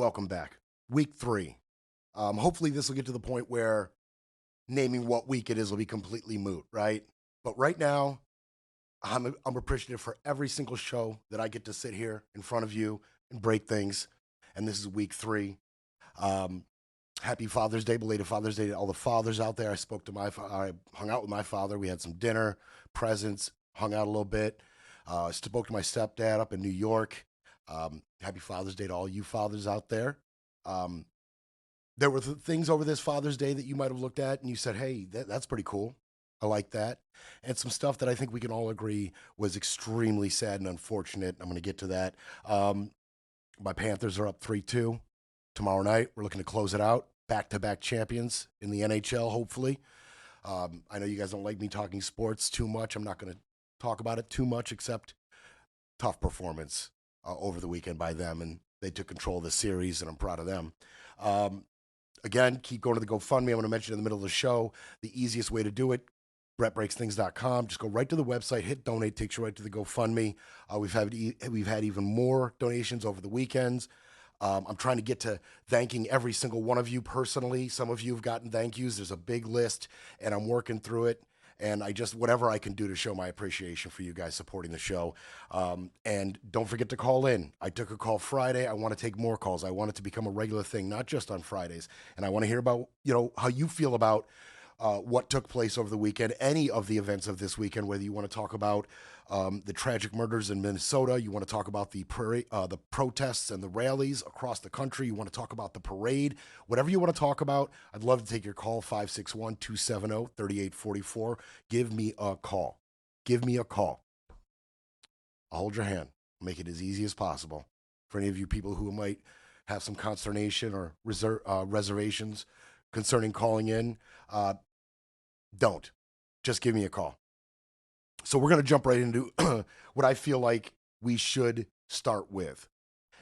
welcome back. Week 3. Hopefully this will get to the point where naming what week it is will be completely moot, right? But right now, I'm appreciative for every single show that I get to sit here in front of you and break things. And this is week 3. Happy Father's Day, belated Father's Day to all the fathers out there. I hung out with my father. We had some dinner, presents, hung out a little bit. Spoke to my stepdad up in New York. Happy Father's Day to all you fathers out there. There were things over this Father's Day that you might have looked at and you said, hey, that's pretty cool. I like that. And some stuff that I think we can all agree was extremely sad and unfortunate. I'm going to get to that. My Panthers are up 3-2 tomorrow night. We're looking to close it out. Back-to-back champions in the NHL, hopefully. I know you guys don't like me talking sports too much. I'm not going to talk about it too much, except tough performance over the weekend by them, and they took control of the series, and I'm proud of them. Again, keep going to the GoFundMe. I'm going to mention in the middle of the show the easiest way to do it. BrettBreaksThings.com. Just go right to the website, hit donate, takes you right to the GoFundMe. We've had even more donations over the weekends. I'm trying to get to thanking every single one of you personally. Some of you have gotten thank yous. There's a big list, and I'm working through it. And whatever I can do to show my appreciation for you guys supporting the show. And don't forget to call in. I took a call Friday. I want to take more calls. I want it to become a regular thing, not just on Fridays. And I want to hear about, how you feel about what took place over the weekend, any of the events of this weekend, whether you want to talk about the tragic murders in Minnesota, you want to talk about the protests and the rallies across the country, you want to talk about the parade, whatever you want to talk about. I'd love to take your call, 561-270-3844. Give me a call. Give me a call. I'll hold your hand. I'll make it as easy as possible. For any of you people who might have some consternation or reservations concerning calling in, don't. Just give me a call. So we're going to jump right into what I feel like we should start with,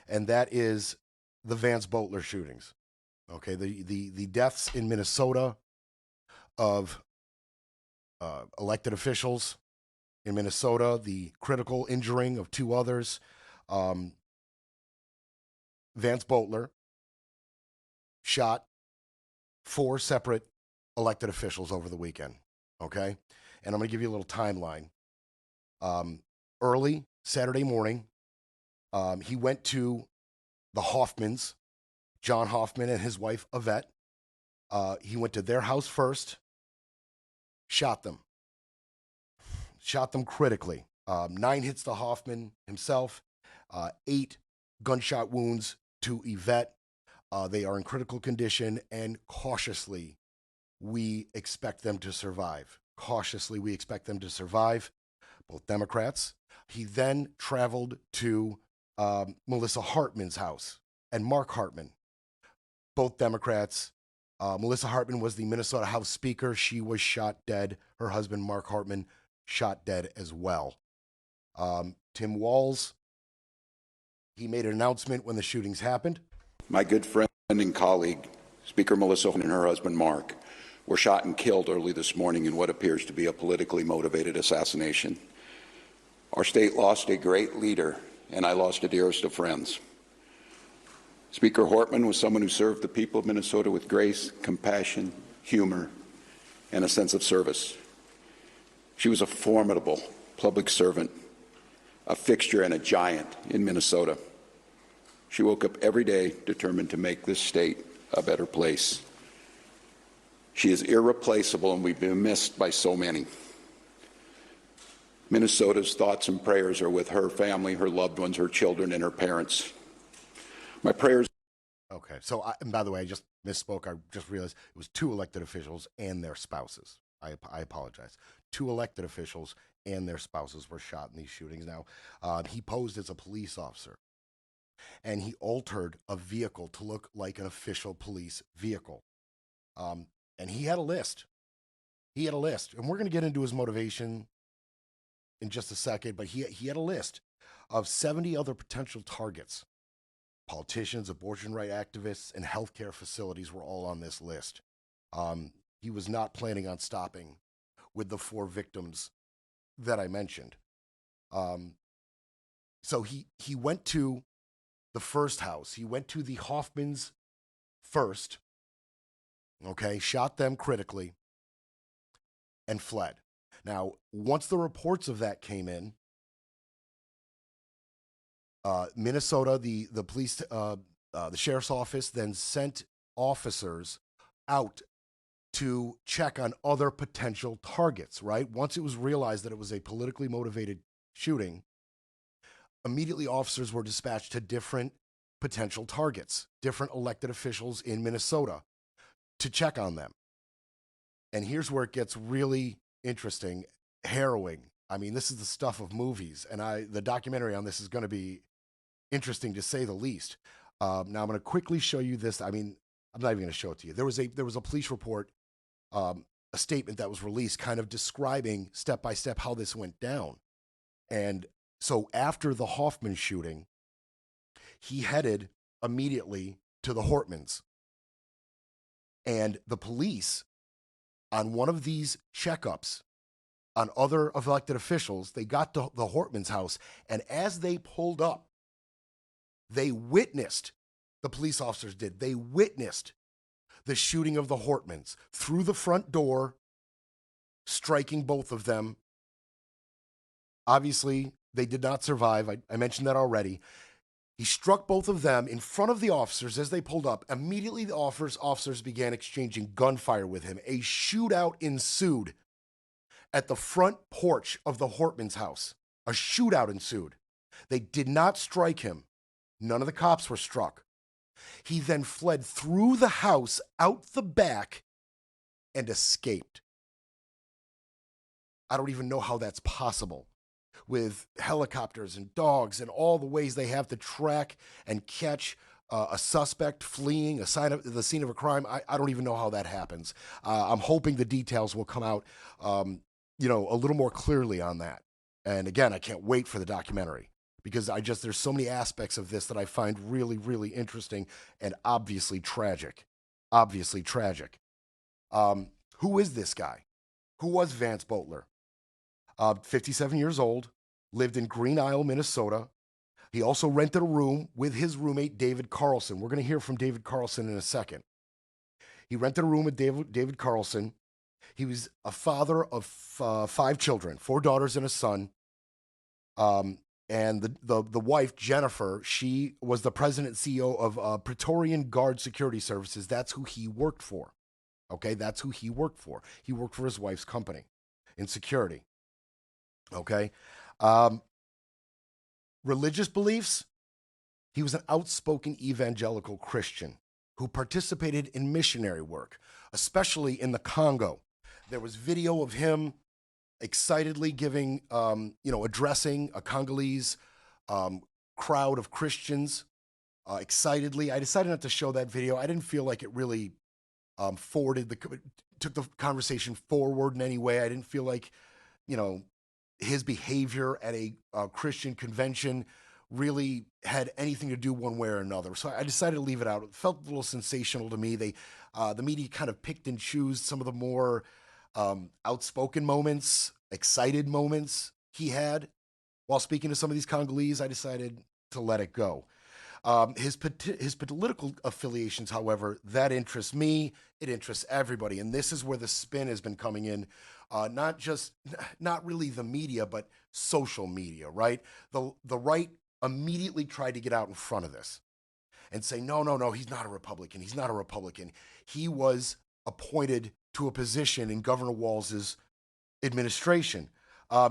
and that is the Vance Boatler shootings. Okay, the deaths in Minnesota of elected officials in Minnesota, the critical injuring of 2 others. Vance Boatler shot 4 separate elected officials over the weekend, okay? And I'm going to give you a little timeline. Early Saturday morning, he went to the Hoffmans, John Hoffman and his wife, Yvette. He went to their house first, shot them critically. 9 hits to Hoffman himself, 8 gunshot wounds to Yvette. They are in critical condition, and cautiously, we expect them to survive. Both Democrats. He then traveled to Melissa Hortman's house and Mark Hartman, both Democrats. Melissa Hortman was the Minnesota House Speaker. She was shot dead. Her husband, Mark Hartman, shot dead as well. Tim Walz, he made an announcement when the shootings happened. My good friend and colleague, Speaker Melissa Hortman, and her husband, Mark, were shot and killed early this morning in what appears to be a politically motivated assassination. Our state lost a great leader, and I lost a dearest of friends. Speaker Hortman was someone who served the people of Minnesota with grace, compassion, humor, and a sense of service. She was a formidable public servant, a fixture and a giant in Minnesota. She woke up every day determined to make this state a better place. She is irreplaceable, and we've been missed by so many. Minnesota's thoughts and prayers are with her family, her loved ones, her children, and her parents. My prayers. Okay, so and by the way, I just misspoke. I just realized it was 2 elected officials and their spouses. I apologize. 2 elected officials and their spouses were shot in these shootings. Now, he posed as a police officer, and he altered a vehicle to look like an official police vehicle. And he had a list. And we're going to get into his motivation in just a second, but he had a list of 70 other potential targets. Politicians, abortion rights activists, and healthcare facilities were all on this list. He was not planning on stopping with the 4 victims that I mentioned. So he went to the first house. He went to the Hoffmans first, okay, shot them critically, and fled. Now, once the reports of that came in, Minnesota, the police, the sheriff's office then sent officers out to check on other potential targets, right? Once it was realized that it was a politically motivated shooting, immediately officers were dispatched to different potential targets, different elected officials in Minnesota to check on them. And here's where it gets really interesting, harrowing. I mean, this is the stuff of movies, and the documentary on this is going to be interesting to say the least. Now I'm going to quickly show you this. I mean, I'm not even going to show it to you. There was a police report, a statement that was released, kind of describing step by step how this went down. And so after the Hoffman shooting, he headed immediately to the Hortmans, and the police, on one of these checkups on other elected officials, they got to the Hortman's house, and as they pulled up, they witnessed, the police officers did, they witnessed the shooting of the Hortmans through the front door, striking both of them. Obviously, they did not survive. I mentioned that already. He struck both of them in front of the officers as they pulled up. Immediately, the officers began exchanging gunfire with him. A shootout ensued at the front porch of the Hortman's house. A shootout ensued. They did not strike him. None of the cops were struck. He then fled through the house, out the back, and escaped. I don't even know how that's possible, with helicopters and dogs and all the ways they have to track and catch a suspect fleeing the scene of a crime. I don't even know how that happens. I'm hoping the details will come out, a little more clearly on that. And again, I can't wait for the documentary, because there's so many aspects of this that I find really, really interesting and obviously tragic. Obviously tragic. Who is this guy? Who was Vance Butler? 57 years old, lived in Green Isle, Minnesota. He also rented a room with his roommate, David Carlson. We're going to hear from David Carlson in a second. He rented a room with David Carlson. He was a father of 5 children, 4 daughters and a son. And the wife, Jennifer, she was the president and CEO of Praetorian Guard Security Services. That's who he worked for. Okay, that's who he worked for. He worked for his wife's company in security. Okay. Religious beliefs, he was an outspoken evangelical Christian who participated in missionary work, especially in the Congo. There was video of him excitedly giving, addressing a Congolese crowd of Christians excitedly. I decided not to show that video. I didn't feel like it really took the conversation forward in any way. I didn't feel like, his behavior at a Christian convention really had anything to do one way or another. So I decided to leave it out. It felt a little sensational to me. The media kind of picked and chose some of the more outspoken moments, excited moments he had while speaking to some of these Congolese. I decided to let it go. His political affiliations, however, that interests me. It interests everybody. And this is where the spin has been coming in. Not really the media, but social media, right? The right immediately tried to get out in front of this and say, no, he's not a Republican. He's not a Republican. He was appointed to a position in Governor Walz's administration.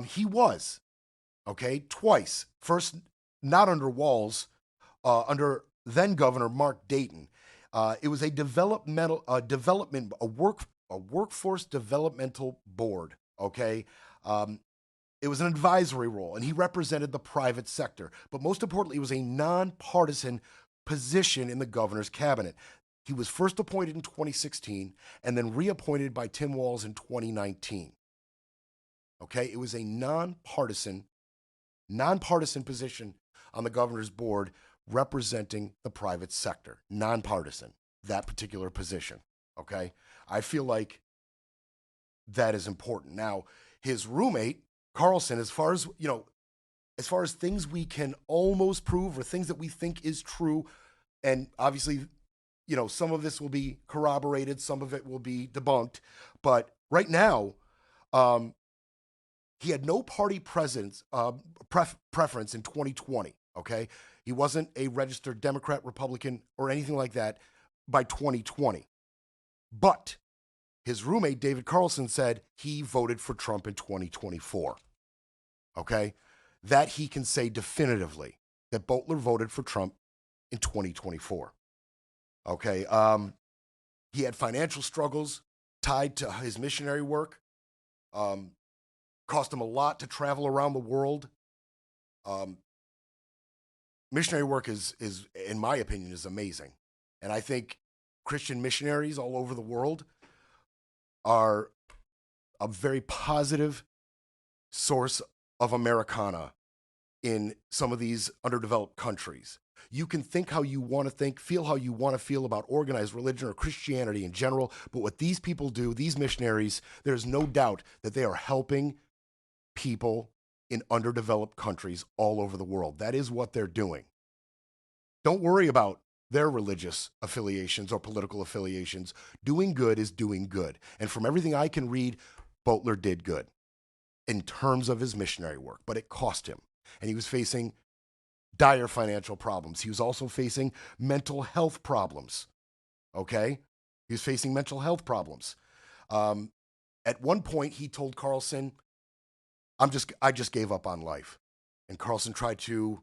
He was, okay, twice. First, not under Walz, under then Governor Mark Dayton. It was a workforce developmental board, okay? It was an advisory role, and he represented the private sector. But most importantly, it was a nonpartisan position in the governor's cabinet. He was first appointed in 2016 and then reappointed by Tim Walz in 2019. Okay, it was a nonpartisan position on the governor's board representing the private sector. Nonpartisan, that particular position. Okay, I feel like that is important. Now, his roommate, Carlson, as far as, as far as things we can almost prove or things that we think is true, and obviously, you know, some of this will be corroborated, some of it will be debunked, but right now, he had no party preference in 2020, okay? He wasn't a registered Democrat, Republican, or anything like that by 2020. But his roommate, David Carlson, said he voted for Trump in 2024, okay? That he can say definitively that Boatler voted for Trump in 2024, okay? He had financial struggles tied to his missionary work. Cost him a lot to travel around the world. Missionary work is, in my opinion, is amazing. And I think Christian missionaries all over the world are a very positive source of Americana in some of these underdeveloped countries. You can think how you want to think, feel how you want to feel about organized religion or Christianity in general, but what these people do, these missionaries, there's no doubt that they are helping people in underdeveloped countries all over the world. That is what they're doing. Don't worry about their religious affiliations or political affiliations. Doing good is doing good. And from everything I can read, Boatler did good in terms of his missionary work, but it cost him. And he was facing dire financial problems. He was also facing mental health problems, okay? He was facing mental health problems. At one point, he told Carlson, I just gave up on life. And Carlson tried to,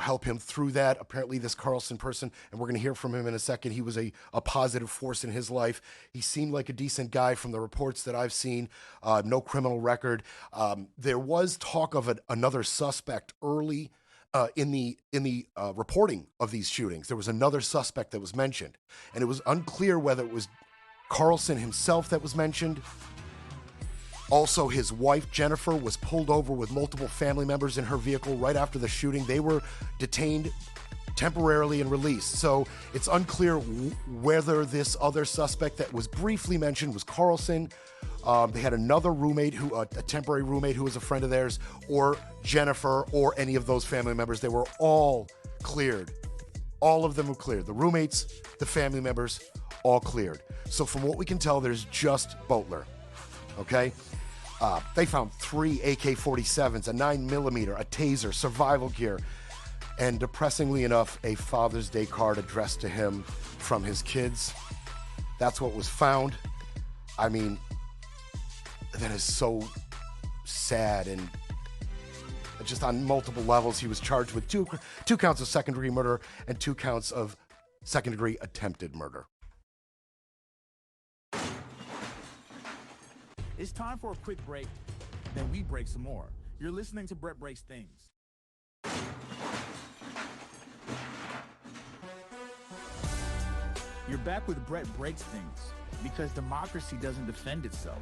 help him through that. Apparently this Carlson person, and we're going to hear from him in a second, he was a positive force in his life. He seemed like a decent guy from the reports that I've seen, no criminal record. There was talk of another suspect early in the reporting of these shootings. There was another suspect that was mentioned, and it was unclear whether it was Carlson himself that was mentioned. Also, his wife, Jennifer, was pulled over with multiple family members in her vehicle right after the shooting. They were detained temporarily and released. So it's unclear whether this other suspect that was briefly mentioned was Carlson. They had another roommate, a temporary roommate who was a friend of theirs, or Jennifer, or any of those family members. They were all cleared. All of them were cleared. The roommates, the family members, all cleared. So from what we can tell, there's just Boatler, okay? They found 3 AK-47s, a 9mm, a taser, survival gear, and depressingly enough, a Father's Day card addressed to him from his kids. That's what was found. I mean, that is so sad, and just on multiple levels. He was charged with two counts of second-degree murder and 2 counts of second-degree attempted murder. It's time for a quick break, then we break some more. You're listening to Brett Breaks Things. You're back with Brett Breaks Things, because democracy doesn't defend itself.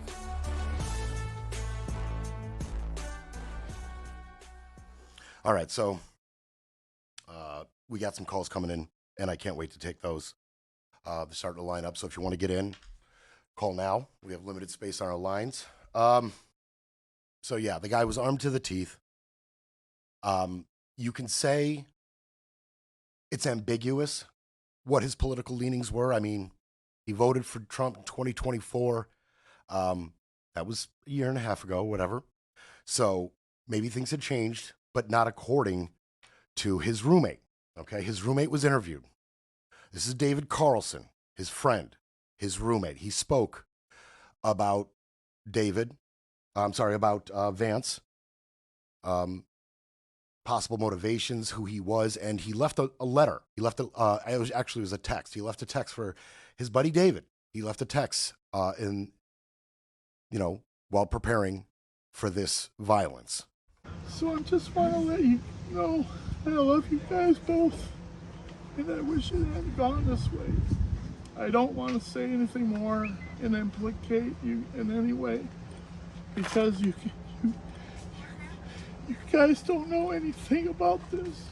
All right, so we got some calls coming in, and I can't wait to take those. They're starting to line up, so if you want to get in, call now. We have limited space on our lines. So yeah, the guy was armed to the teeth. You can say it's ambiguous what his political leanings were. I mean, he voted for Trump in 2024. That was a year and a half ago, whatever. So maybe things had changed, but not according to his roommate. Okay, his roommate was interviewed. This is David Carlson, his friend, his roommate. He spoke about about Vance, possible motivations, who he was, and he left a letter. He left it was a text. He left a text for his buddy David. He left a text while preparing for this violence. So I just want to let you know that I love you guys both, and I wish it hadn't gone this way. I don't want to say anything more and implicate you in any way, because you guys don't know anything about this.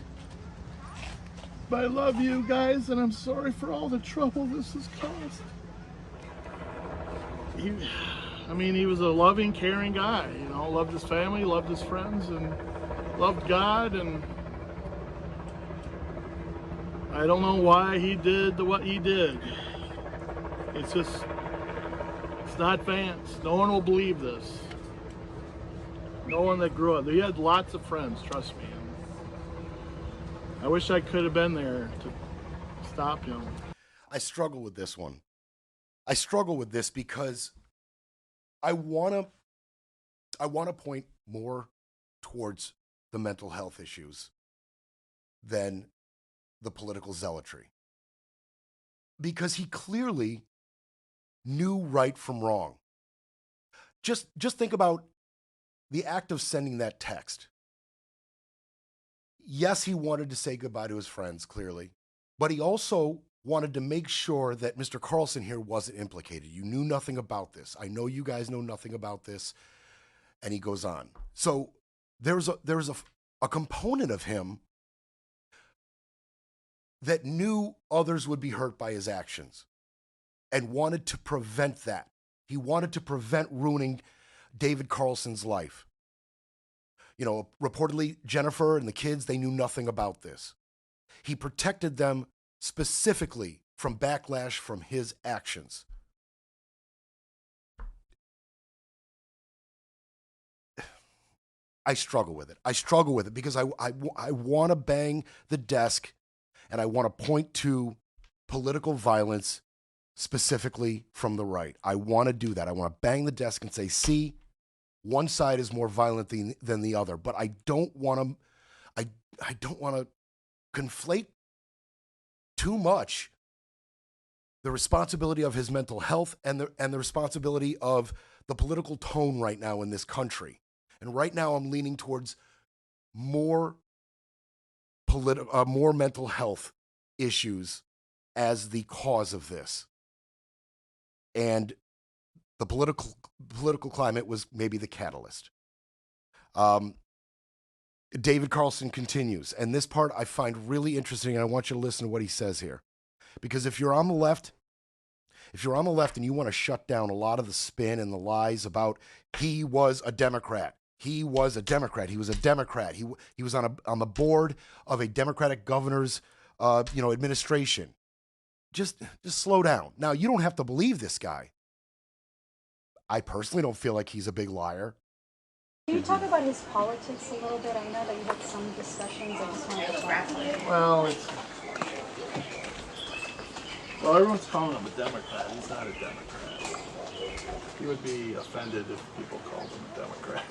But I love you guys, and I'm sorry for all the trouble this has caused. He was a loving, caring guy, loved his family, loved his friends, and loved God, and I don't know why he did what he did. It's just, it's not Vance. No one will believe this. No one that grew up. He had lots of friends, trust me. And I wish I could have been there to stop him. I struggle with this one. I struggle with this because I want to point more towards the mental health issues than the political zealotry. Because he clearly knew right from wrong. Just think about the act of sending that text. Yes, he wanted to say goodbye to his friends, clearly, but he also wanted to make sure that Mr. Carlson here wasn't implicated. You knew nothing about this. I know you guys know nothing about this. And he goes on. So there's a component of him that knew others would be hurt by his actions and wanted to prevent that. He wanted to prevent ruining David Carlson's life. You know, reportedly, Jennifer and the kids, they knew nothing about this. He protected them specifically from backlash from his actions. I struggle with it. I struggle with it because I want to bang the desk and I want to point to political violence specifically from the right. I want to do that. I want to bang the desk and say, see, one side is more violent than the other, but I don't want to conflate too much the responsibility of his mental health and the responsibility of the political tone right now in this country. And right now I'm leaning towards more mental health issues as the cause of this. And the political climate was maybe the catalyst. David Carlson continues, and this part I find really interesting, and I want you to listen to what he says here. Because if you're on the left and you want to shut down a lot of the spin and the lies about he was a Democrat. He was a Democrat. He was a Democrat. He was on the board of a Democratic governor's administration. Just slow down. Now, you don't have to believe this guy. I personally don't feel like he's a big liar. Can you talk about his politics a little bit? I know that you had some discussions. I just wanted to talk. Well, everyone's calling him a Democrat. He's not a Democrat. He would be offended if people called him a Democrat.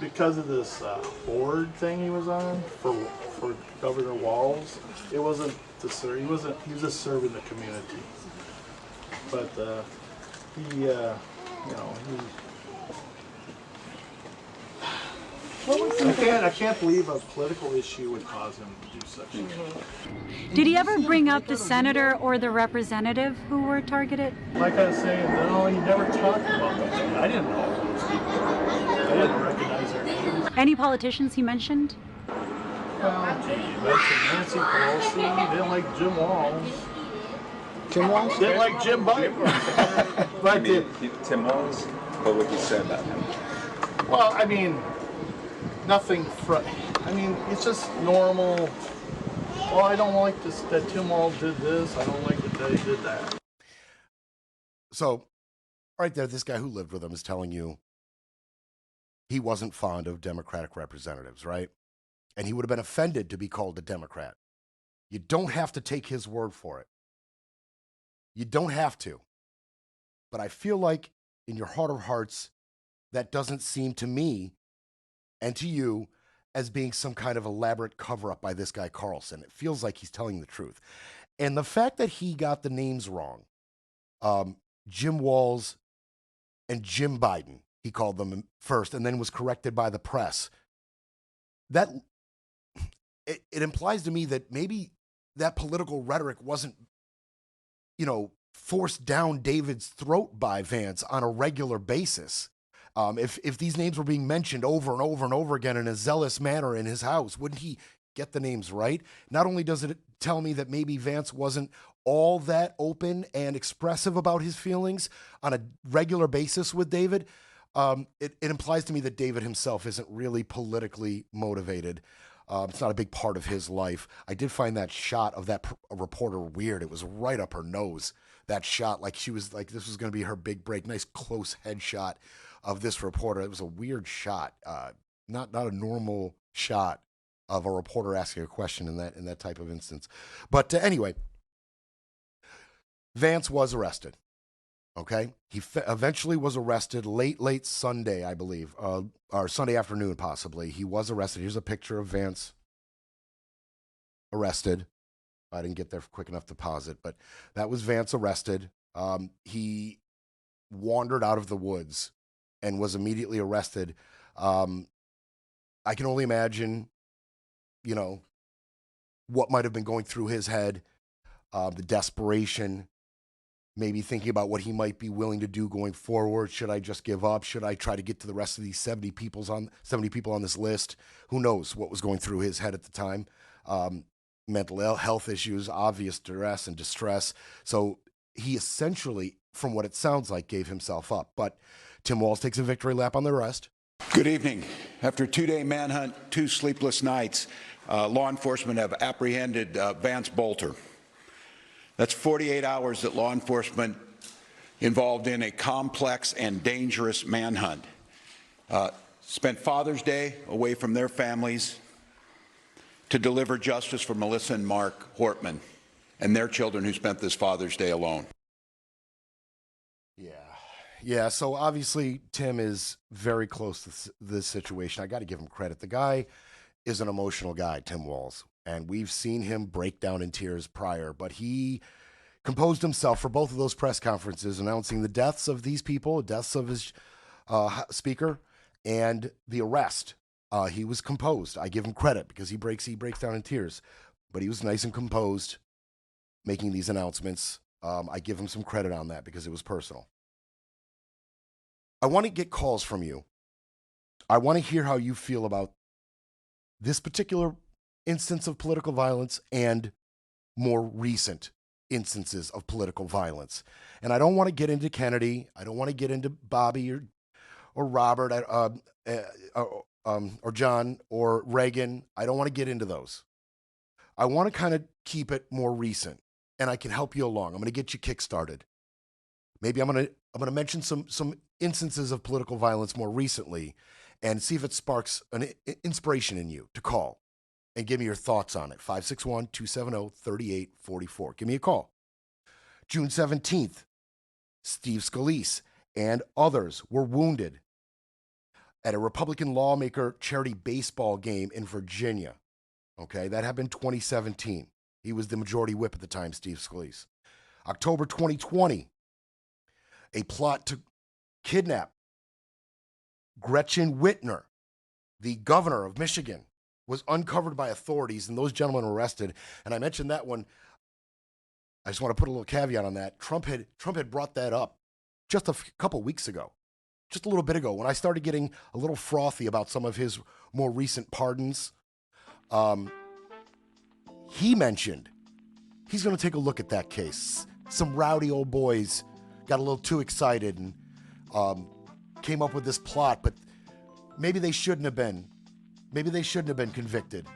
Because of this board thing he was on for Governor Walz, it wasn't to serve. He was just serving the community. But I can't believe a political issue would cause him to do such a thing. Did he ever bring up the senator or the representative who were targeted? Like I was saying, no, he never talked about them. I didn't know those people. I didn't recognize their names. Any politicians he mentioned? Well, he mentioned Nancy Pelosi. He didn't like Jim Walz. Tim Walz? Didn't like Jim Biden. But Tim Walz? What would you say about him? Well, I mean, nothing. It's just normal. Well, I don't like this that Tim Walz did this. I don't like that they did that. So, right there, this guy who lived with him is telling you he wasn't fond of Democratic representatives, right? And he would have been offended to be called a Democrat. You don't have to take his word for it. You don't have to. But I feel like in your heart of hearts, that doesn't seem to me and to you as being some kind of elaborate cover-up by this guy Carlson. It feels like he's telling the truth. And the fact that he got the names wrong, Jim Walz and Jim Biden, he called them first, and then was corrected by the press. That it implies to me that maybe that political rhetoric wasn't, forced down David's throat by Vance on a regular basis. If these names were being mentioned over and over and over again in a zealous manner in his house, wouldn't he get the names right. Not only does it tell me that maybe Vance wasn't all that open and expressive about his feelings on a regular basis with David, it implies to me that David himself isn't really politically motivated. It's not a big part of his life. I did find that shot of that reporter weird. It was right up her nose, that shot, like she was like this was going to be her big break. Nice close headshot of this reporter. It was a weird shot, not a normal shot of a reporter asking a question in that type of instance. But anyway, Vance was arrested. Okay, he eventually was arrested late Sunday, I believe, or Sunday afternoon possibly. He was arrested. Here's a picture of Vance arrested. I didn't get there quick enough to pause it, but that was Vance arrested. He wandered out of the woods and was immediately arrested. I can only imagine, what might have been going through his head, the desperation, maybe thinking about what he might be willing to do going forward. Should I just give up? Should I try to get to the rest of these 70 people on this list? Who knows what was going through his head at the time? Mental health issues, obvious duress and distress. So he essentially, from what it sounds like, gave himself up. But Tim Walz takes a victory lap on the arrest. Good evening. After a 2-day manhunt, 2 sleepless nights, law enforcement have apprehended Vance Bolter. That's 48 hours that law enforcement involved in a complex and dangerous manhunt. Spent Father's Day away from their families to deliver justice for Melissa and Mark Hortman and their children who spent this Father's Day alone. Yeah, so obviously Tim is very close to this situation. I got to give him credit. The guy is an emotional guy, Tim Walz, and we've seen him break down in tears prior, but he composed himself for both of those press conferences announcing the deaths of these people, the deaths of his speaker, and the arrest. He was composed. I give him credit because he breaks down in tears, but he was nice and composed making these announcements. I give him some credit on that because it was personal. I want to get calls from you. I want to hear how you feel about this particular instance of political violence and more recent instances of political violence. And I don't want to get into Kennedy. I don't want to get into Bobby or Robert or John or Reagan. I don't want to get into those. I want to kind of keep it more recent, and I can help you along. I'm going to get you kickstarted. Maybe I'm going to mention some instances of political violence more recently and see if it sparks an inspiration in you to call and give me your thoughts on it. 561-270-3844. Give me a call. June 17th, Steve Scalise and others were wounded at a Republican lawmaker charity baseball game in Virginia. Okay, that happened in 2017. He was the majority whip at the time, Steve Scalise. October 2020, a plot to kidnap Gretchen Whitmer, the governor of Michigan, was uncovered by authorities, and those gentlemen were arrested. And I mentioned that one. I just want to put a little caveat on that. Trump had brought that up just a couple weeks ago, just a little bit ago, when I started getting a little frothy about some of his more recent pardons. He mentioned he's going to take a look at that case. Some rowdy old boys got a little too excited and came up with this plot, but maybe they shouldn't have been. Maybe they shouldn't have been convicted.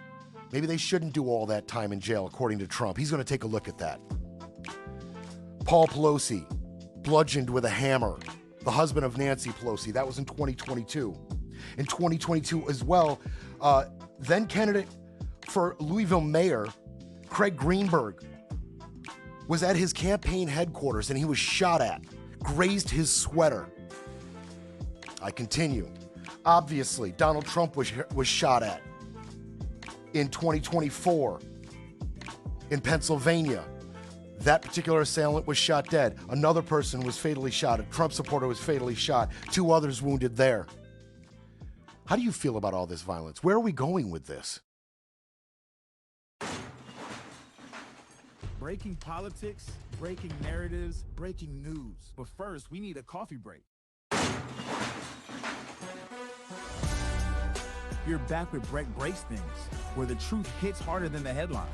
Maybe they shouldn't do all that time in jail, according to Trump. He's going to take a look at that. Paul Pelosi, bludgeoned with a hammer. The husband of Nancy Pelosi. That was in 2022. In 2022 as well, then candidate for Louisville mayor, Craig Greenberg, was at his campaign headquarters and he was shot at, grazed his sweater. I continue. Obviously, Donald Trump was shot at in 2024 in Pennsylvania. That particular assailant was shot dead. Another person was fatally shot. A Trump supporter was fatally shot. 2 others wounded there. How do you feel about all this violence? Where are we going with this? Breaking politics, breaking narratives, breaking news. But first, we need a coffee break. You're back with Brink Breaks Things, where the truth hits harder than the headlines.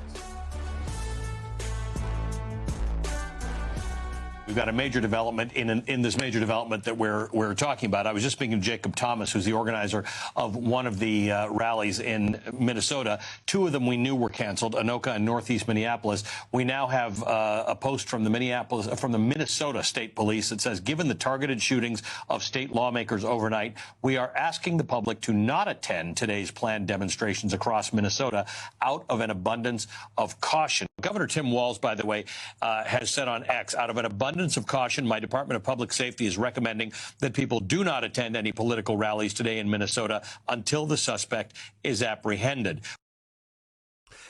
We've got a major development in this major development that we're talking about. I was just speaking to Jacob Thomas, who's the organizer of one of the rallies in Minnesota. Two of them we knew were canceled, Anoka and Northeast Minneapolis. We now have a post from the Minnesota State Police that says, given the targeted shootings of state lawmakers overnight, we are asking the public to not attend today's planned demonstrations across Minnesota out of an abundance of caution. Governor Tim Walz, by the way, has said on X, out of an abundance of caution, my Department of Public Safety is recommending that people do not attend any political rallies today in Minnesota until the suspect is apprehended.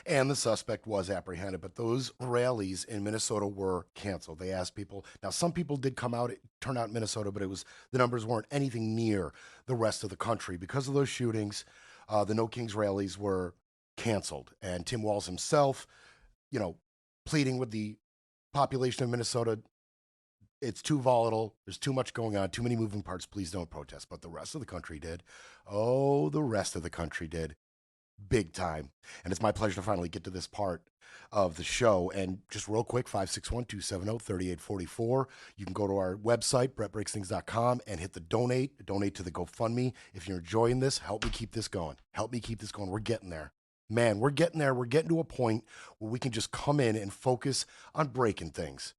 And the suspect was apprehended, but those rallies in Minnesota were canceled. They asked people. Now, some people did turn out in Minnesota, but the numbers weren't anything near the rest of the country. Because of those shootings, the No Kings rallies were canceled. And Tim Walz himself, pleading with the population of Minnesota, it's too volatile. There's too much going on, too many moving parts. Please don't protest. But the rest of the country did. Oh, the rest of the country did. Big time. And it's my pleasure to finally get to this part of the show. And just real quick, 561-270-3844. You can go to our website, brettbreaksthings.com, and hit the donate to the GoFundMe. If you're enjoying this, help me keep this going. We're getting there. Man, we're getting there. We're getting to a point where we can just come in and focus on breaking things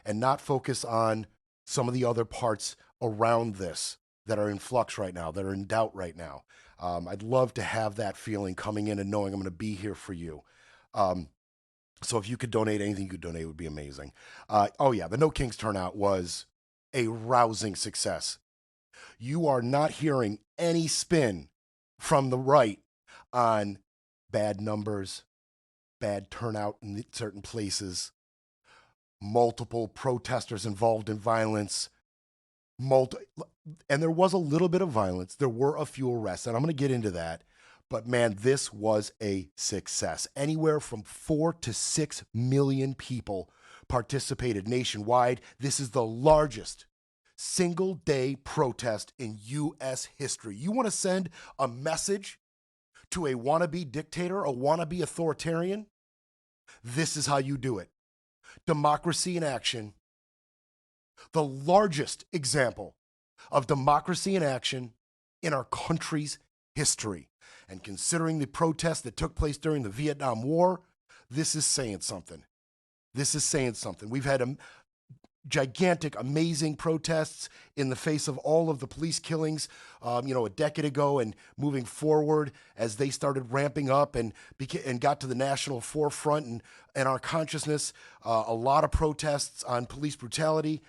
and not focus on some of the other parts around this that are in flux right now, that are in doubt right now. I'd love to have that feeling coming in and knowing I'm going to be here for you. So if you could donate, anything you could donate would be amazing. The No Kings turnout was a rousing success. You are not hearing any spin from the right on bad numbers, bad turnout in certain places, multiple protesters involved in violence, and there was a little bit of violence. There were a few arrests, and I'm going to get into that. But man, this was a success. Anywhere from 4 to 6 million people participated nationwide. This is the largest single-day protest in U.S. history. You want to send a message to a wannabe dictator, a wannabe authoritarian? This is how you do it. Democracy in action. The largest example of democracy in action in our country's history. And considering the protests that took place during the Vietnam War, this is saying something. We've had gigantic, amazing protests in the face of all of the police killings, a decade ago, and moving forward as they started ramping up and got to the national forefront and our consciousness. A lot of protests on police brutality,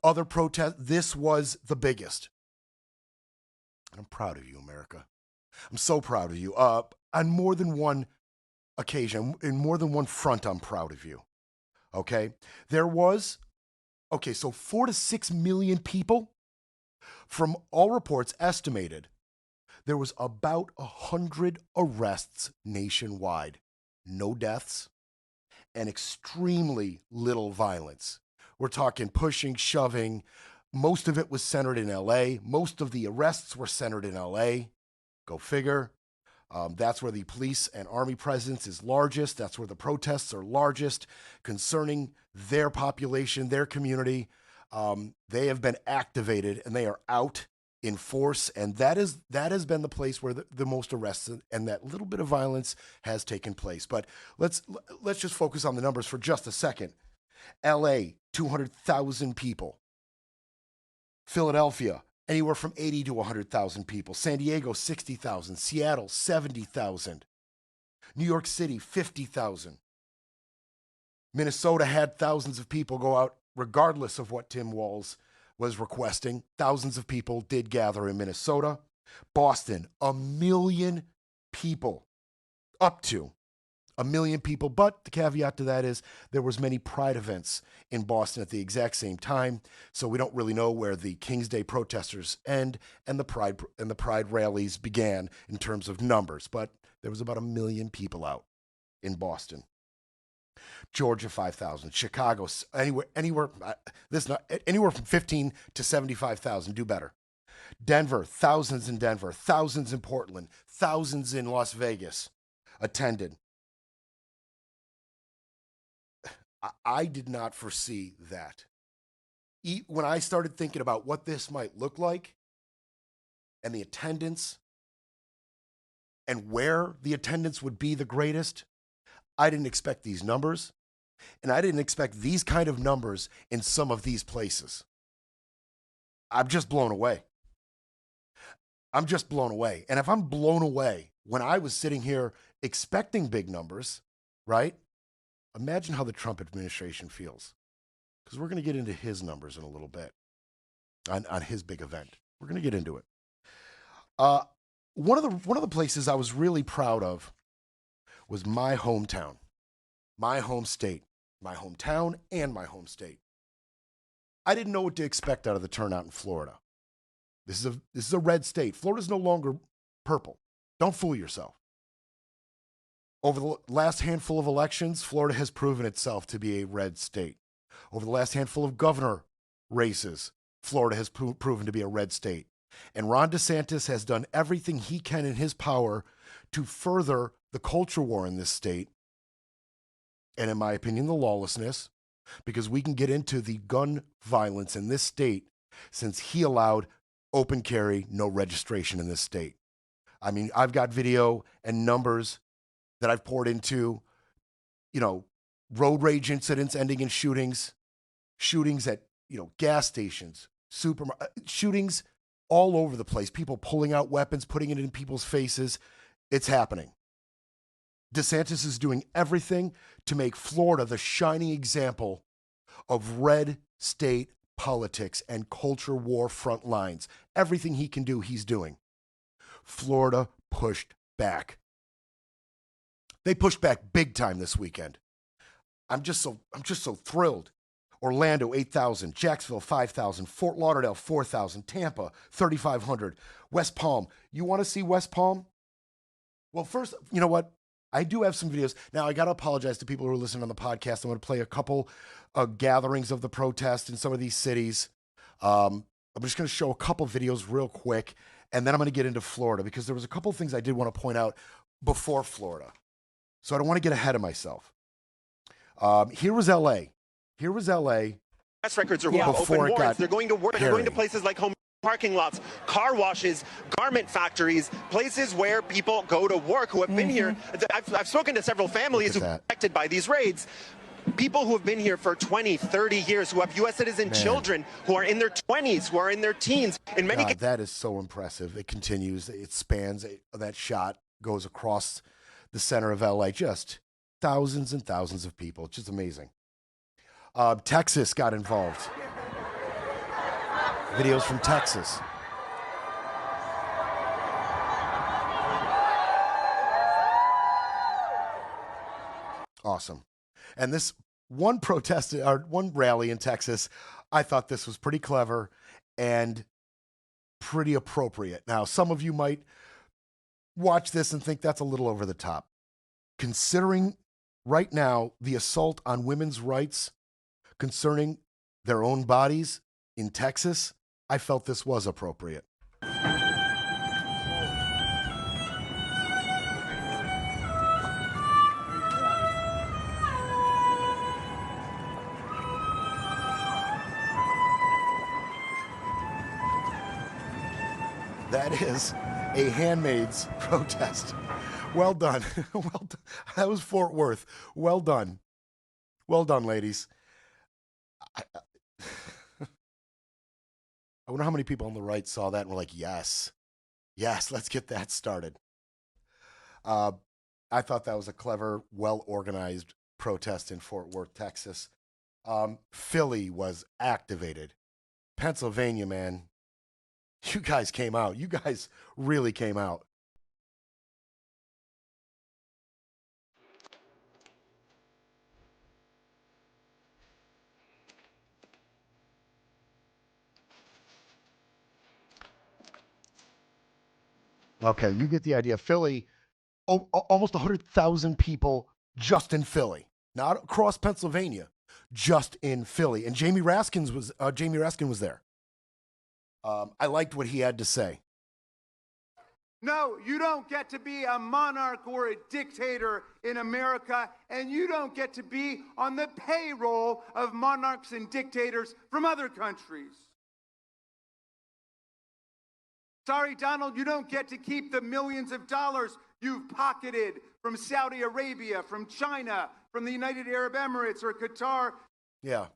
other protests. This was the biggest. And I'm proud of you, America. I'm so proud of you. On more than one occasion, in more than one front, I'm proud of you. Okay? So 4 to 6 million people, from all reports estimated, there was about 100 arrests nationwide. No deaths and extremely little violence. We're talking pushing, shoving. Most of it was centered in L.A. Most of the arrests were centered in L.A. Go figure. That's where the police and army presence is largest. That's where the protests are largest concerning their population, their community. They have been activated and they are out in force. And that has been the place where the most arrests and that little bit of violence has taken place. But let's just focus on the numbers for just a second. LA, 200,000 people. Philadelphia, anywhere from 80 to 100,000 people. San Diego, 60,000. Seattle, 70,000. New York City, 50,000. Minnesota had thousands of people go out regardless of what Tim Walz was requesting. Thousands of people did gather in Minnesota. Boston, 1 million people. Up to 1 million people. But the caveat to that is there was many pride events in Boston at the exact same time. So we don't really know where the King's Day protesters end and the pride rallies began in terms of numbers. But there was about 1 million people out in Boston. Georgia, 5,000. Chicago, anywhere from 15 to 75,000. Do better. Denver, thousands in Denver, thousands in Portland, thousands in Las Vegas attended. I did not foresee that. When I started thinking about what this might look like and the attendance and where the attendance would be the greatest, I didn't expect these numbers, and I didn't expect these kind of numbers in some of these places. I'm just blown away. I'm just blown away. And if I'm blown away when I was sitting here expecting big numbers, right? Imagine how the Trump administration feels. Because we're going to get into his numbers in a little bit on his big event. We're going to get into it. One of the places I was really proud of was my hometown, my home state, my hometown and my home state. I didn't know what to expect out of the turnout in Florida. This is a red state. Florida's no longer purple. Don't fool yourself. Over the last handful of elections, Florida has proven itself to be a red state. Over the last handful of governor races, Florida has proven to be a red state. And Ron DeSantis has done everything he can in his power to further the culture war in this state. And in my opinion, the lawlessness, because we can get into the gun violence in this state since he allowed open carry, no registration in this state. I mean, I've got video and numbers that I've poured into, road rage incidents ending in shootings at, gas stations, shootings all over the place, people pulling out weapons, putting it in people's faces. It's happening. DeSantis is doing everything to make Florida the shining example of red state politics and culture war front lines. Everything he can do, he's doing. Florida pushed back. They pushed back big time this weekend. I'm just so thrilled. Orlando, 8,000. Jacksonville, 5,000. Fort Lauderdale, 4,000. Tampa, 3,500. West Palm. You want to see West Palm? Well, first, you know what? I do have some videos. Now, I got to apologize to people who are listening on the podcast. I'm going to play a couple gatherings of the protest in some of these cities. I'm just going to show a couple videos real quick, and then I'm going to get into Florida because there was a couple things I did want to point out before Florida. So I don't want to get ahead of myself. Here was L.A. Here was L.A. Press records are open warrants. They're going to work. They're going to places like home parking lots, car washes, garment factories, places where people go to work who have been here. I've spoken to several families who are affected by these raids. People who have been here for 20, 30 years, who have U.S. citizen children, who are in their 20s, who are in their teens. In many cases, that is so impressive. It continues. It spans. That shot goes across the center of L.A. Just thousands and thousands of people. It's just amazing. Texas got involved. Videos from Texas. Awesome. And this one protest or one rally in Texas, I thought this was pretty clever and pretty appropriate. Now, some of you might watch this and think that's a little over the top. Considering right now the assault on women's rights concerning their own bodies in Texas, I felt this was appropriate. That is a handmaid's protest. Well done. Well done. That was Fort Worth. Well done. Well done, ladies. I wonder how many people on the right saw that and were like, yes, let's get that started. I thought that was a clever, well-organized protest in Fort Worth, Texas. Philly was activated. Pennsylvania, man, you guys came out. You guys really came out. Okay, you get the idea. Philly, almost 100,000 people just in Philly, not across Pennsylvania, just in Philly. And Jamie Raskin was there. I liked what he had to say. No, you don't get to be a monarch or a dictator in America, and you don't get to be on the payroll of monarchs and dictators from other countries. Sorry, Donald, you don't get to keep the millions of dollars you've pocketed from Saudi Arabia, from China, from the United Arab Emirates or Qatar. Yeah.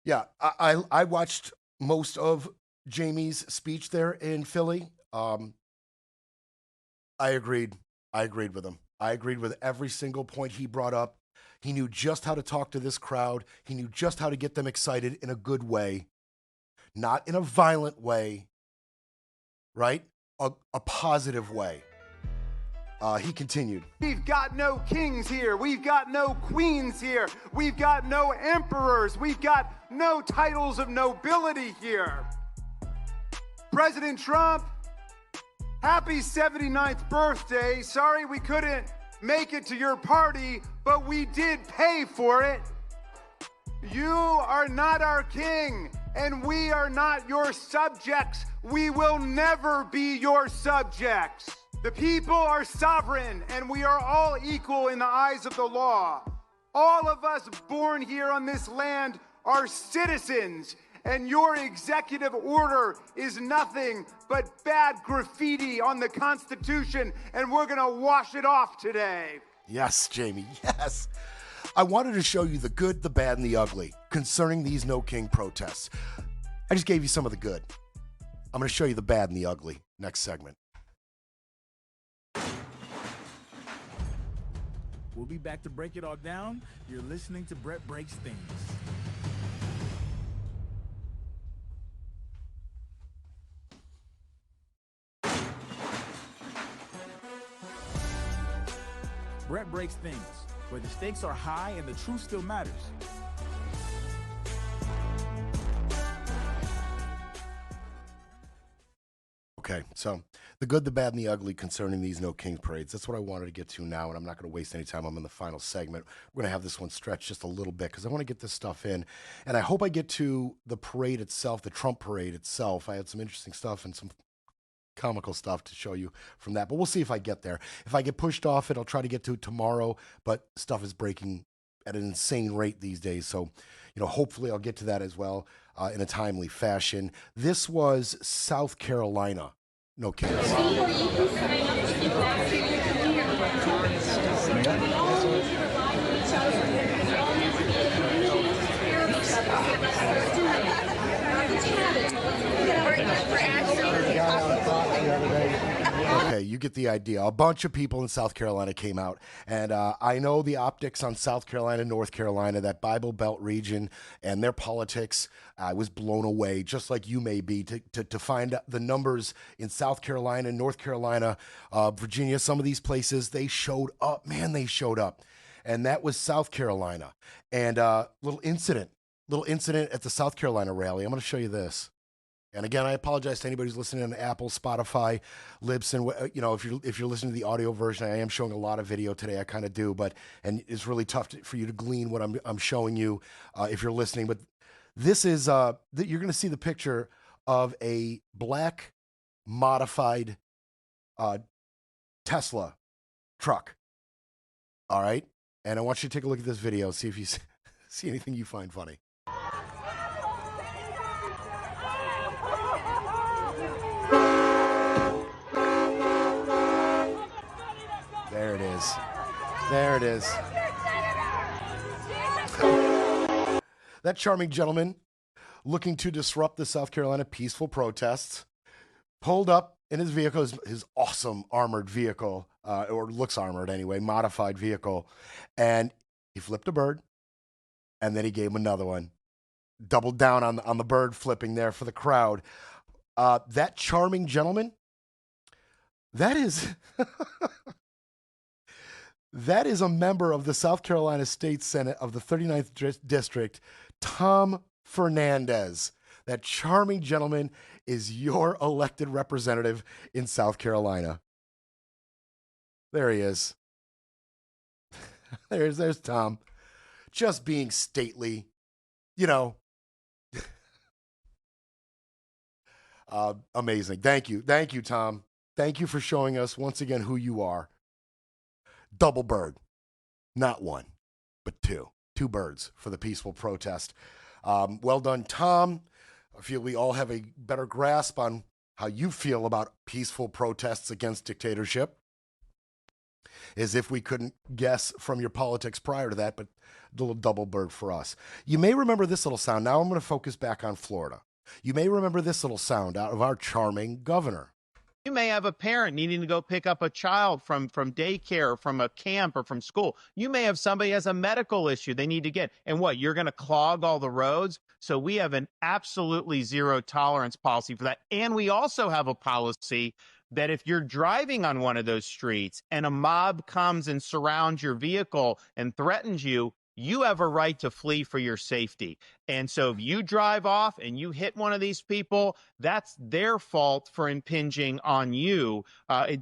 Yeah, I watched most of Jamie's speech there in Philly. I agreed with him. I agreed with every single point he brought up. He knew just how to talk to this crowd. He knew just how to get them excited in a good way, not in a violent way, right? A positive way. He continued. We've got no kings here. We've got no queens here. We've got no emperors. We've got no titles of nobility here. President Trump, happy 79th birthday. Sorry we couldn't make it to your party, but we did pay for it. You are not our king, and we are not your subjects. We will never be your subjects. The people are sovereign, and we are all equal in the eyes of the law. All of us born here on this land are citizens, and your executive order is nothing but bad graffiti on the Constitution, and we're going to wash it off today. Yes, Jamie, yes. I wanted to show you the good, the bad, and the ugly concerning these No King protests. I just gave you some of the good. I'm going to show you the bad and the ugly next segment. We'll be back to break it all down. You're listening to Brett Breaks Things. Brett Breaks Things, where the stakes are high and the truth still matters. Okay, so the good, the bad, and the ugly concerning these No King parades. That's what I wanted to get to now, and I'm not going to waste any time. I'm in the final segment. We're going to have this one stretch just a little bit because I want to get this stuff in, and I hope I get to the parade itself, the Trump parade itself. I had some interesting stuff and some comical stuff to show you from that, but we'll see if I get there. If I get pushed off it, I'll try to get to it tomorrow, but stuff is breaking at an insane rate these days, so hopefully I'll get to that as well in a timely fashion. This was South Carolina. No kidding. Okay, you get the idea. A bunch of people in South Carolina came out, and I know the optics on South Carolina, North Carolina, that Bible Belt region, and their politics. I was blown away, just like you may be, to find the numbers in South Carolina, North Carolina, Virginia, some of these places. They showed up. Man, they showed up. And that was South Carolina. And little incident at the South Carolina rally. I'm going to show you this. And again, I apologize to anybody who's listening on Apple, Spotify, Libsyn. If you're listening to the audio version, I am showing a lot of video today. I kind of do, and it's really tough for you to glean what I'm showing you if you're listening. But this is you're going to see the picture of a black modified Tesla truck. All right, and I want you to take a look at this video, see if you see anything you find funny. There it is. There it is. That charming gentleman, looking to disrupt the South Carolina peaceful protests, pulled up in his vehicle, his awesome armored vehicle, or looks armored anyway, modified vehicle, and he flipped a bird, and then he gave him another one. Doubled down on the bird flipping there for the crowd. That charming gentleman, that is... That is a member of the South Carolina State Senate of the 39th District, Tom Fernandez. That charming gentleman is your elected representative in South Carolina. There he is. There's Tom. Just being stately, Amazing. Thank you. Thank you, Tom. Thank you for showing us once again who you are. Double bird. Not one, but two. Two birds for the peaceful protest. Well done, Tom. I feel we all have a better grasp on how you feel about peaceful protests against dictatorship, as if we couldn't guess from your politics prior to that, but a little double bird for us. You may remember this little sound. Now I'm going to focus back on Florida. You may remember this little sound out of our charming governor. You may have a parent needing to go pick up a child from daycare, from a camp, or from school. You may have somebody has a medical issue they need to get. And what, you're going to clog all the roads? So we have an absolutely zero tolerance policy for that. And we also have a policy that if you're driving on one of those streets and a mob comes and surrounds your vehicle and threatens you, you have a right to flee for your safety. And so if you drive off and you hit one of these people, that's their fault for impinging on you.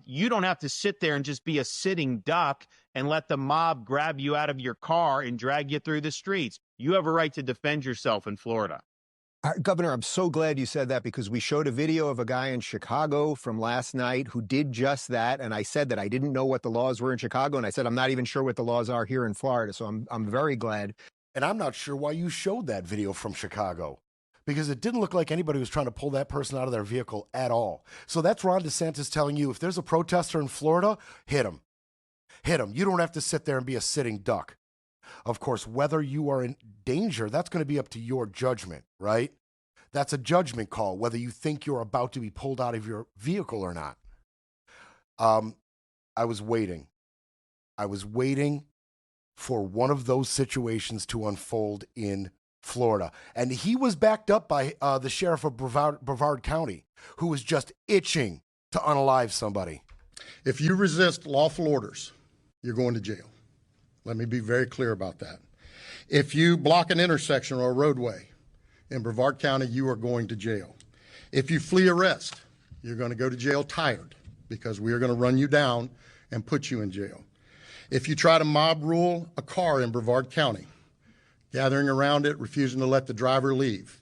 You don't have to sit there and just be a sitting duck and let the mob grab you out of your car and drag you through the streets. You have a right to defend yourself in Florida. Governor, I'm so glad you said that, because we showed a video of a guy in Chicago from last night who did just that. And I said that I didn't know what the laws were in Chicago. And I said, I'm not even sure what the laws are here in Florida. So I'm very glad. And I'm not sure why you showed that video from Chicago, because it didn't look like anybody was trying to pull that person out of their vehicle at all. So that's Ron DeSantis telling you, if there's a protester in Florida, hit him. Hit him. You don't have to sit there and be a sitting duck. Of course, whether you are in danger, that's going to be up to your judgment, right? That's a judgment call, whether you think you're about to be pulled out of your vehicle or not. I was waiting. I was waiting for one of those situations to unfold in Florida. And he was backed up by the sheriff of Brevard County, who was just itching to unalive somebody. If you resist lawful orders, you're going to jail. Let me be very clear about that. If you block an intersection or a roadway in Brevard County, you are going to jail. If you flee arrest, you're going to go to jail tired, because we are going to run you down and put you in jail. If you try to mob rule a car in Brevard County, gathering around it, refusing to let the driver leave,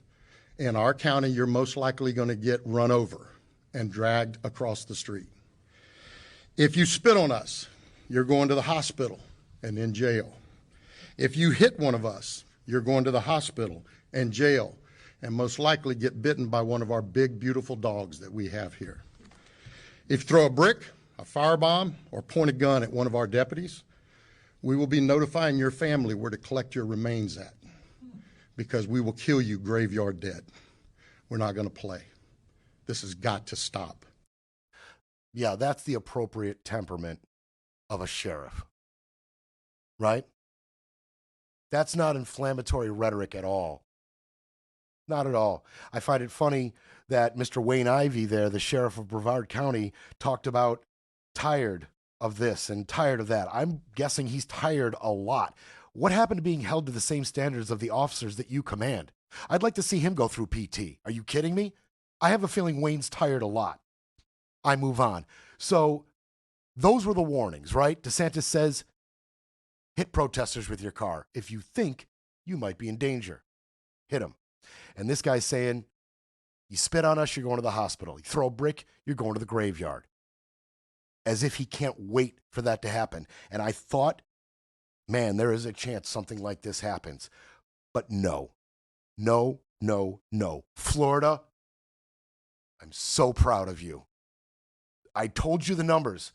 in our county, you're most likely going to get run over and dragged across the street. If you spit on us, you're going to the hospital and in jail. If you hit one of us, you're going to the hospital and jail, and most likely get bitten by one of our big, beautiful dogs that we have here. If you throw a brick, a firebomb, or point a gun at one of our deputies, we will be notifying your family where to collect your remains at, because we will kill you graveyard dead. We're not going to play. This has got to stop. Yeah, that's the appropriate temperament of a sheriff, right? That's not inflammatory rhetoric at all. Not at all. I find it funny that Mr. Wayne Ivey there, the sheriff of Brevard County, talked about tired of this and tired of that. I'm guessing he's tired a lot. What happened to being held to the same standards of the officers that you command? I'd like to see him go through PT. Are you kidding me? I have a feeling Wayne's tired a lot. I move on. So those were the warnings, right? DeSantis says, hit protesters with your car. If you think you might be in danger, hit them. And this guy's saying, you spit on us, you're going to the hospital. You throw a brick, you're going to the graveyard. As if he can't wait for that to happen. And I thought, man, there is a chance something like this happens. But no, no, no, no. Florida, I'm so proud of you. I told you the numbers.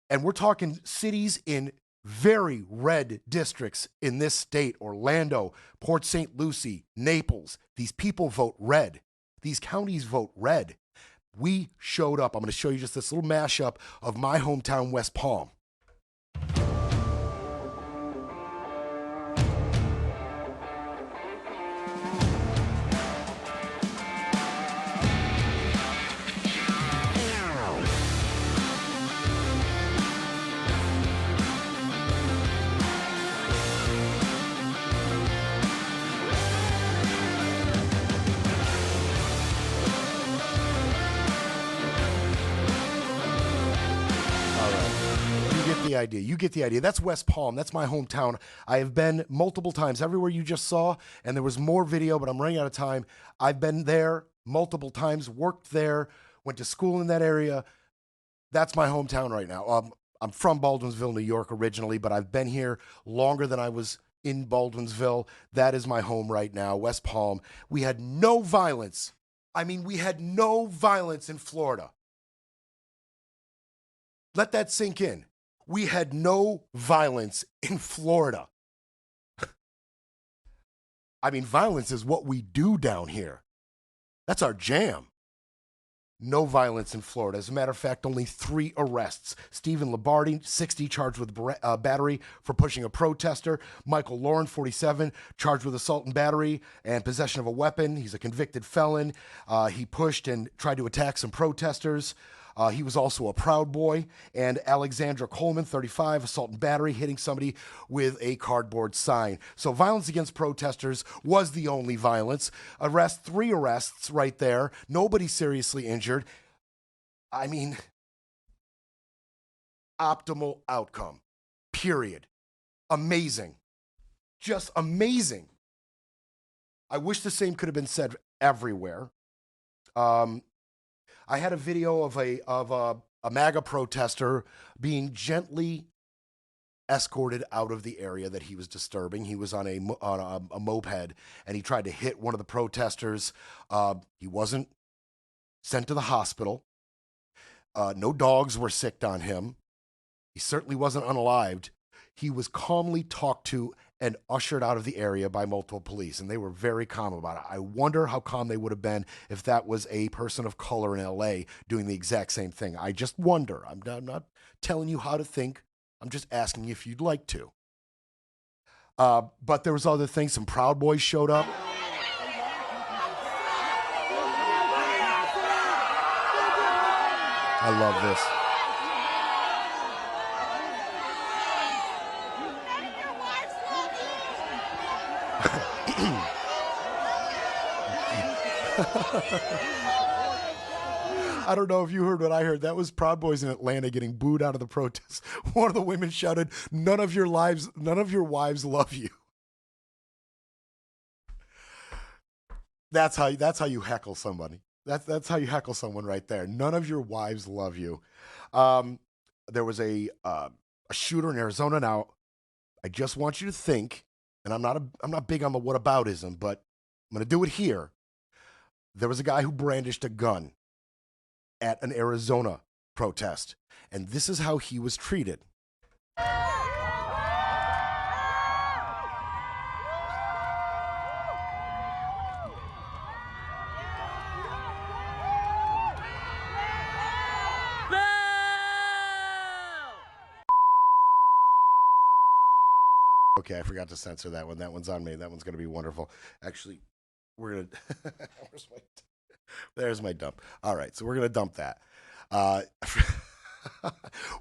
And we're talking cities in very red districts in this state: Orlando, Port St. Lucie, Naples. These people vote red. These counties vote red. We showed up. I'm going to show you just this little mashup of my hometown, West Palm. You get the idea. That's West Palm. That's my hometown. I have been multiple times everywhere you just saw, and there was more video, but I'm running out of time. I've been there multiple times, worked there, went to school in that area. That's my hometown right now. I'm from Baldwinsville, New York originally, but I've been here longer than I was in Baldwinsville. That is my home right now, West Palm. We had no violence. I mean, we had no violence in Florida. Let that sink in. We had no violence in Florida. I mean, violence is what we do down here. That's our jam. No violence in Florida. As a matter of fact, only 3 arrests. Stephen Labardi, 60, charged with battery for pushing a protester. Michael Lauren, 47, charged with assault and battery and possession of a weapon. He's a convicted felon. He pushed and tried to attack some protesters. He was also a Proud Boy. And Alexandra Coleman, 35, assault and battery, hitting somebody with a cardboard sign. So violence against protesters was the only violence. 3 arrests right there. Nobody seriously injured. I mean, optimal outcome, period. Amazing. Just amazing. I wish the same could have been said everywhere. I had a video of a MAGA protester being gently escorted out of the area that he was disturbing. He was on a moped, and he tried to hit one of the protesters. He wasn't sent to the hospital. No dogs were sicked on him. He certainly wasn't unalived. He was calmly talked to and ushered out of the area by multiple police, and they were very calm about it. I wonder how calm they would have been if that was a person of color in LA doing the exact same thing. I just wonder. I'm not telling you how to think. I'm just asking if you'd like to. But there was other things. Some Proud Boys showed up. I love this. I don't know if you heard what I heard. That was Proud Boys in Atlanta getting booed out of the protest. One of the women shouted, none of your wives love you." That's how you heckle somebody. That's how you heckle someone right there. None of your wives love you. There was a shooter in Arizona. Now, I just want you to think, and I'm not big on the whataboutism, but I'm going to do it here. There was a guy who brandished a gun at an Arizona protest, and this is how he was treated. Okay, I forgot to censor that one. That one's on me. That one's going to be wonderful. Actually, we're going to... There's my dump. All right, so we're going to dump that.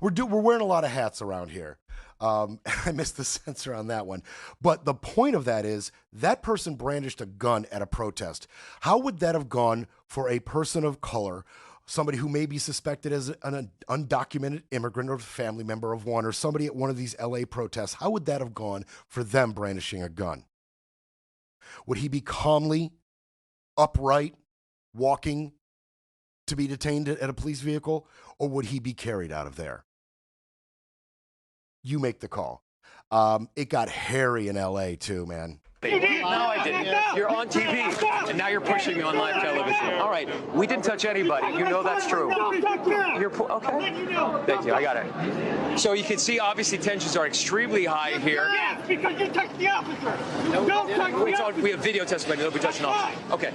We're wearing a lot of hats around here. I missed the censor on that one. But the point of that is that person brandished a gun at a protest. How would that have gone for a person of color, somebody who may be suspected as an undocumented immigrant or family member of one, or somebody at one of these LA protests? How would that have gone for them brandishing a gun? Would he be calmly, upright, walking to be detained at a police vehicle, or would he be carried out of there? You make the call. It got hairy in LA too, man. No, I didn't. You're on TV, and now you're pushing me on live television. All right, we didn't touch anybody. You know that's true. You're okay. Thank you. I got it. So you can see, obviously, tensions are extremely high here. Yes, because you touched the officer. No, Don't touch the officer. We have video testimony. Nobody touched an officer. Okay.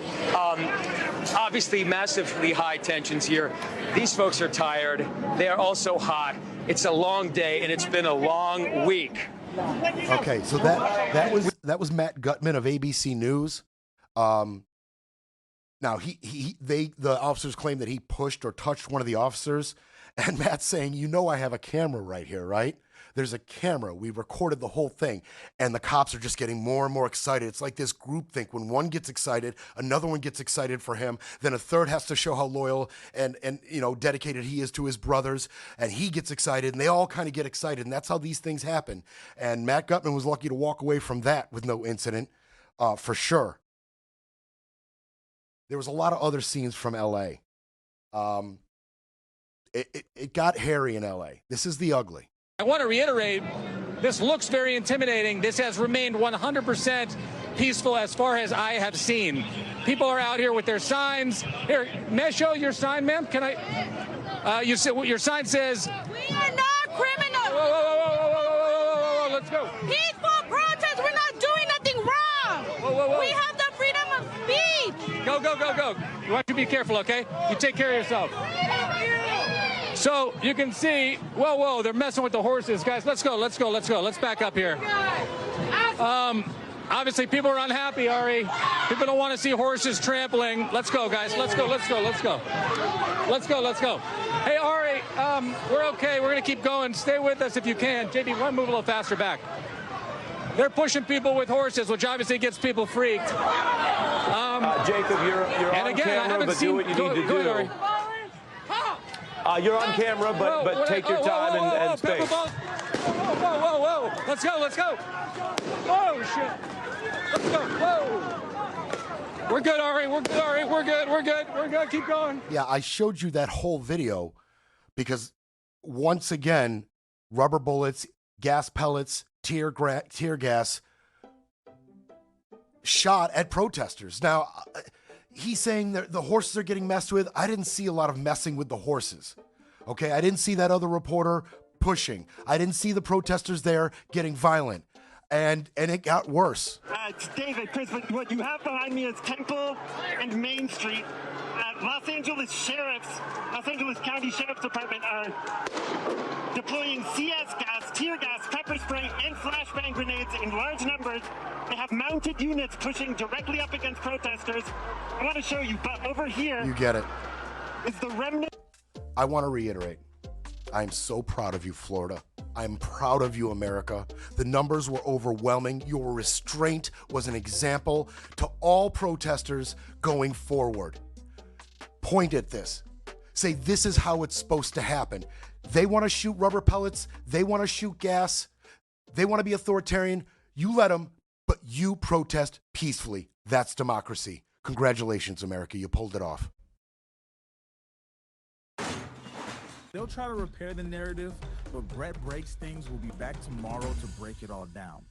Obviously, massively high tensions here. These folks are tired. They are also hot. It's a long day, and it's been a long week. Okay, so that was Matt Gutman of ABC News. Now the officers claim that he pushed or touched one of the officers, and Matt's saying, "You know, I have a camera right here, right? There's a camera. We recorded the whole thing." And the cops are just getting more and more excited. It's like this group think. When one gets excited, another one gets excited for him. Then a third has to show how loyal and dedicated he is to his brothers. And he gets excited, and they all kind of get excited. And that's how these things happen. And Matt Gutman was lucky to walk away from that with no incident, for sure. There was a lot of other scenes from LA. It got hairy in LA. This is the ugly. I want to reiterate, this looks very intimidating. This has remained 100% peaceful as far as I have seen. People are out here with their signs. Here, may I show your sign, ma'am? Can I? Your sign says, "We are not criminals." Whoa, whoa, whoa, whoa, whoa, whoa, whoa, whoa, let's go. Peaceful protest. We're not doing nothing wrong. Whoa, whoa, whoa. We have the freedom of speech. Go, go, go, go. You want to be careful, okay? You take care of yourself. So you can see, whoa, whoa, they're messing with the horses. Guys, let's go, let's go, let's go. Let's back up here. Obviously, people are unhappy, Ari. People don't want to see horses trampling. Let's go, guys. Let's go, let's go, let's go. Let's go, let's go. Hey, Ari, we're okay. We're going to keep going. Stay with us if you can. JB, want to move a little faster back. They're pushing people with horses, which obviously gets people freaked. Jacob, you're and on again, camera, I haven't but seen, do what you need to go, do. Ari. You're on camera, but take your time and space. Whoa, whoa, whoa, whoa. Let's go, let's go. Oh, shit. Let's go. Whoa. We're good, Ari. We're good, Ari. We're good. We're good. We're good. Keep going. Yeah, I showed you that whole video because once again, rubber bullets, gas pellets, tear gas shot at protesters. Now, he's saying that the horses are getting messed with. I didn't see a lot of messing with the horses. Okay, I didn't see that other reporter pushing. I didn't see the protesters there getting violent. And it got worse. It's David, Chris, but what you have behind me is Temple and Main Street. Los Angeles County Sheriff's Department are deploying CS gas, tear gas, pepper spray, and flashbang grenades in large numbers. They have mounted units pushing directly up against protesters. I want to show you, but over here... You get it. ...is the remnant... I want to reiterate, I'm so proud of you, Florida. I'm proud of you, America. The numbers were overwhelming. Your restraint was an example to all protesters going forward. Point at this. Say, this is how it's supposed to happen. They want to shoot rubber pellets. They want to shoot gas. They want to be authoritarian. You let them, but you protest peacefully. That's democracy. Congratulations, America. You pulled it off. They'll try to repair the narrative, but Brett Breaks Things will be back tomorrow to break it all down.